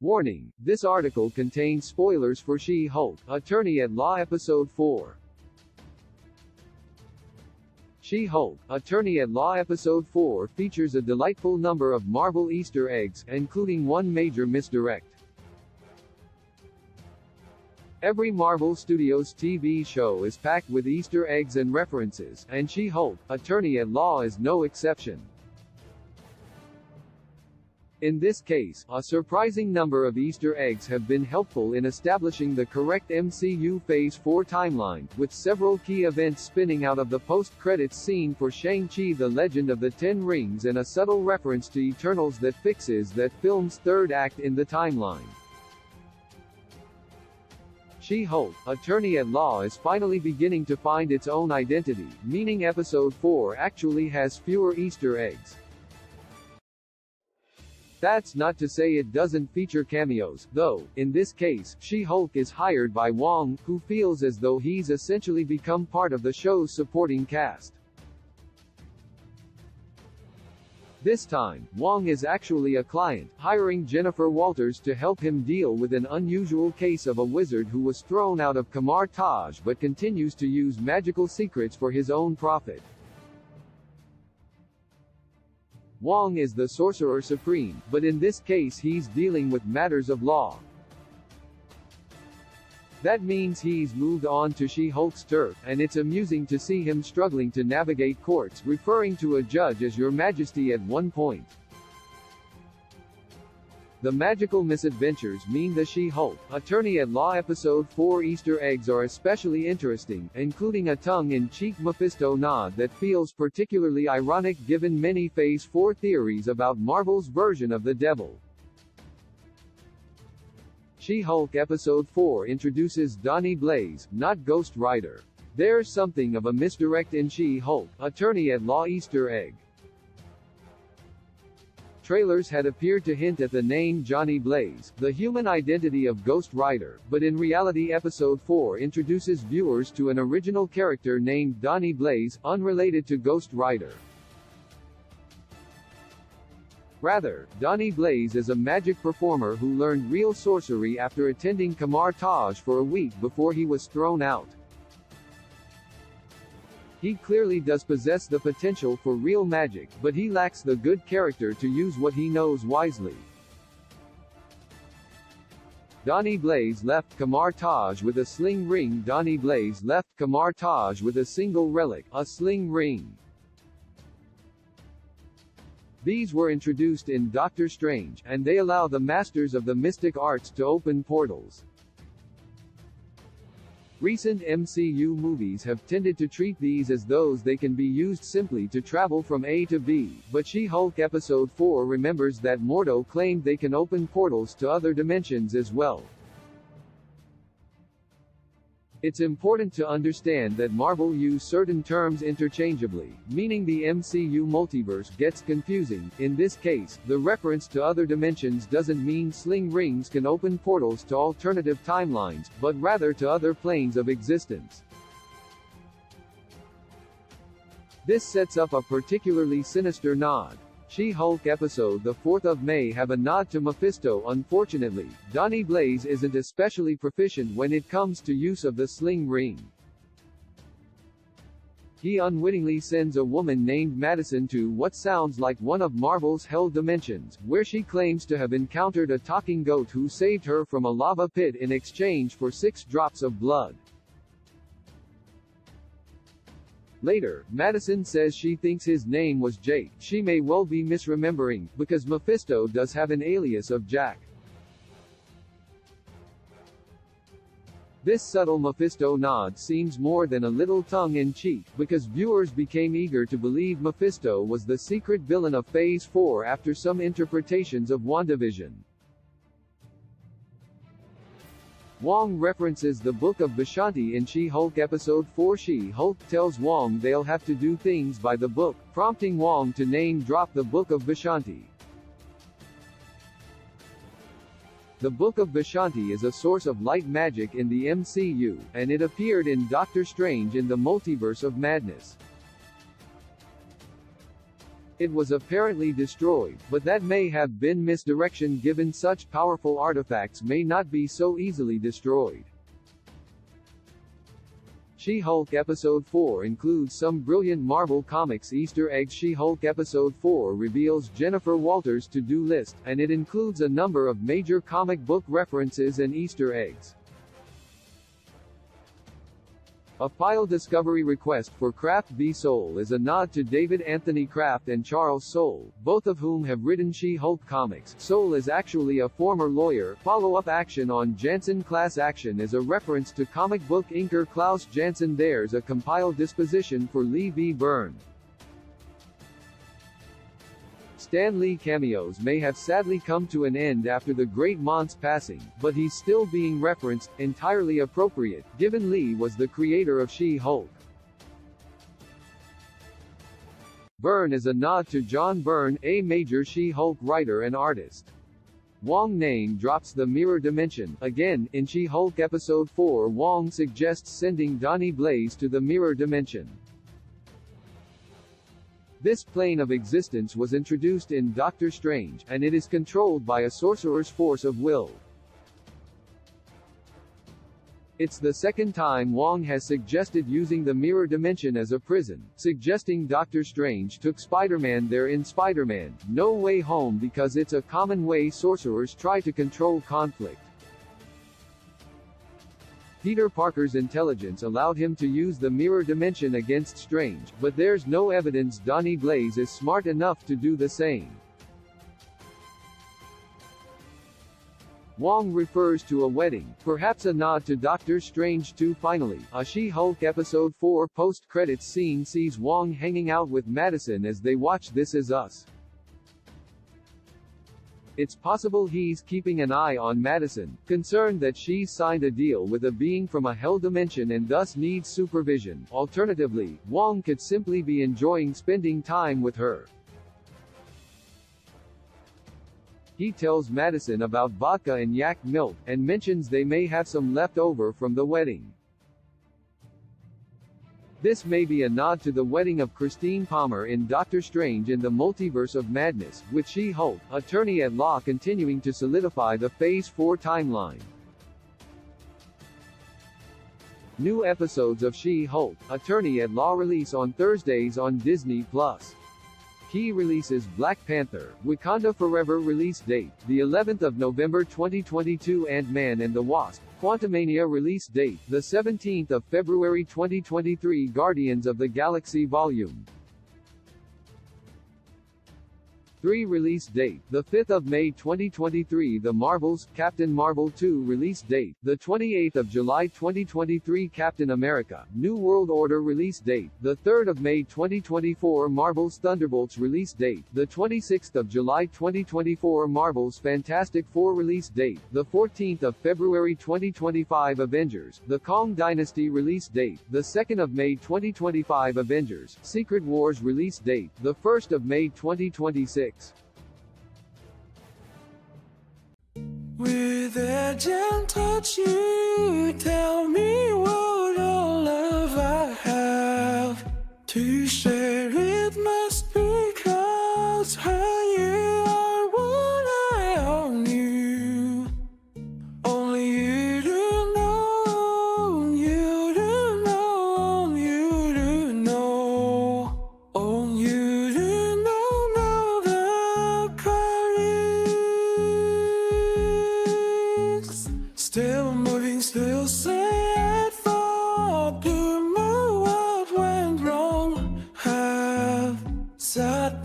Warning: this article contains spoilers for She-Hulk, Attorney at Law Episode 4. She-Hulk, Attorney at Law Episode 4 features a delightful number of Marvel Easter eggs, including one major misdirect. Every Marvel Studios TV show is packed with Easter eggs and references, and She-Hulk, Attorney at Law is no exception. In this case, a surprising number of Easter eggs have been helpful in establishing the correct MCU Phase 4 timeline, with several key events spinning out of the post-credits scene for Shang-Chi The Legend of the Ten Rings and a subtle reference to Eternals that fixes that film's third act in the timeline. She-Hulk, Attorney at Law is finally beginning to find its own identity, meaning Episode 4 actually has fewer Easter eggs. That's not to say it doesn't feature cameos, though. In this case, She-Hulk is hired by Wong, who feels as though he's essentially become part of the show's supporting cast. This time, Wong is actually a client, hiring Jennifer Walters to help him deal with an unusual case of a wizard who was thrown out of Kamar Taj but continues to use magical secrets for his own profit. Wong is the Sorcerer Supreme, but in this case he's dealing with matters of law. That means he's moved on to She-Hulk's turf, and it's amusing to see him struggling to navigate courts, referring to a judge as Your Majesty at one point. The magical misadventures mean the She-Hulk, Attorney at Law Episode 4 Easter eggs are especially interesting, including a tongue-in-cheek Mephisto nod that feels particularly ironic given many Phase 4 theories about Marvel's version of the devil. She-Hulk Episode 4 introduces Donnie Blaze, not Ghost Rider. There's something of a misdirect in She-Hulk, Attorney at Law Easter egg. Trailers had appeared to hint at the name Johnny Blaze, the human identity of Ghost Rider, but in reality Episode 4 introduces viewers to an original character named Donnie Blaze, unrelated to Ghost Rider. Rather, Donnie Blaze is a magic performer who learned real sorcery after attending Kamar Taj for a week before he was thrown out. He clearly does possess the potential for real magic, but he lacks the good character to use what he knows wisely. Donnie Blaze left Kamar Taj with a sling ring. Donnie Blaze left Kamar Taj with a single relic, a sling ring. These were introduced in Doctor Strange, and they allow the masters of the mystic arts to open portals. Recent MCU movies have tended to treat these as those they can be used simply to travel from A to B, but She-Hulk Episode 4 remembers that Mordo claimed they can open portals to other dimensions as well. It's important to understand that Marvel use certain terms interchangeably, meaning the MCU multiverse gets confusing. In this case, the reference to other dimensions doesn't mean sling rings can open portals to alternative timelines, but rather to other planes of existence. This sets up a particularly sinister nod. She-Hulk Episode the 4th of May have a nod to Mephisto. Unfortunately, Donnie Blaze isn't especially proficient when it comes to use of the sling ring. He unwittingly sends a woman named Madison to what sounds like one of Marvel's Hell dimensions, where she claims to have encountered a talking goat who saved her from a lava pit in exchange for 6 drops of blood. Later, Madison says she thinks his name was Jake. She may well be misremembering, because Mephisto does have an alias of Jack. This subtle Mephisto nod seems more than a little tongue-in-cheek, because viewers became eager to believe Mephisto was the secret villain of Phase 4 after some interpretations of WandaVision. Wong references the Book of Vishanti in She-Hulk Episode 4. She-Hulk tells Wong they'll have to do things by the book, prompting Wong to name-drop the Book of Vishanti. The Book of Vishanti is a source of light magic in the MCU, and it appeared in Doctor Strange in the Multiverse of Madness. It was apparently destroyed, but that may have been misdirection given such powerful artifacts may not be so easily destroyed. She-Hulk Episode 4 includes some brilliant Marvel Comics Easter eggs. She-Hulk Episode 4 reveals Jennifer Walters' to-do list, and it includes a number of major comic book references and Easter eggs. A file discovery request for Kraft v. Soule is a nod to David Anthony Kraft and Charles Soule, both of whom have written She-Hulk comics. Soule is actually a former lawyer. Follow-up action on Janssen class action is a reference to comic book inker Klaus Janson. There's a compiled disposition for Lee V. Byrne. Stan Lee cameos may have sadly come to an end after the great Mont's passing, but he's still being referenced, entirely appropriate, given Lee was the creator of She-Hulk. Byrne is a nod to John Byrne, a major She-Hulk writer and artist. Wong name drops the mirror dimension. Again, in She-Hulk Episode 4, Wong suggests sending Donnie Blaze to the mirror dimension. This plane of existence was introduced in Doctor Strange, and it is controlled by a sorcerer's force of will. It's the second time Wong has suggested using the mirror dimension as a prison, suggesting Doctor Strange took Spider-Man there in Spider-Man: No Way Home because it's a common way sorcerers try to control conflict. Peter Parker's intelligence allowed him to use the mirror dimension against Strange, but there's no evidence Donnie Blaze is smart enough to do the same. Wong refers to a wedding, perhaps a nod to Doctor Strange 2. Finally, a She-Hulk Episode 4 post-credits scene sees Wong hanging out with Madison as they watch This Is Us. It's possible he's keeping an eye on Madison, concerned that she's signed a deal with a being from a hell dimension and thus needs supervision. Alternatively, Wong could simply be enjoying spending time with her. He tells Madison about vodka and yak milk, and mentions they may have some left over from the wedding. This may be a nod to the wedding of Christine Palmer in Doctor Strange in the Multiverse of Madness, with She-Hulk, attorney at law, continuing to solidify the Phase 4 timeline. New episodes of She-Hulk, Attorney at Law release on Thursdays on Disney+. Key releases: Black Panther, Wakanda Forever release date, the 11th of November 2022. Ant-Man and the Wasp, Quantumania release date, the 17th of February 2023. Guardians of the Galaxy Volume 3 release date, the 5th of May 2023. The Marvels, Captain Marvel 2 release date, the 28th of July 2023. Captain America, New World Order release date, the 3rd of May 2024. Marvel's Thunderbolts release date, the 26th of July 2024. Marvel's Fantastic Four release date, the 14th of February 2025. Avengers, The Kong Dynasty release date, the 2nd of May 2025. Avengers, Secret Wars release date, the 1st of May 2026. With a gentle touch, you tell me what all love I have to share. It must be 'cause you are what I own you. Only you do know, you do know, you do know. Only you do know the qualities. Still moving, still sad for to move what went wrong. Have sat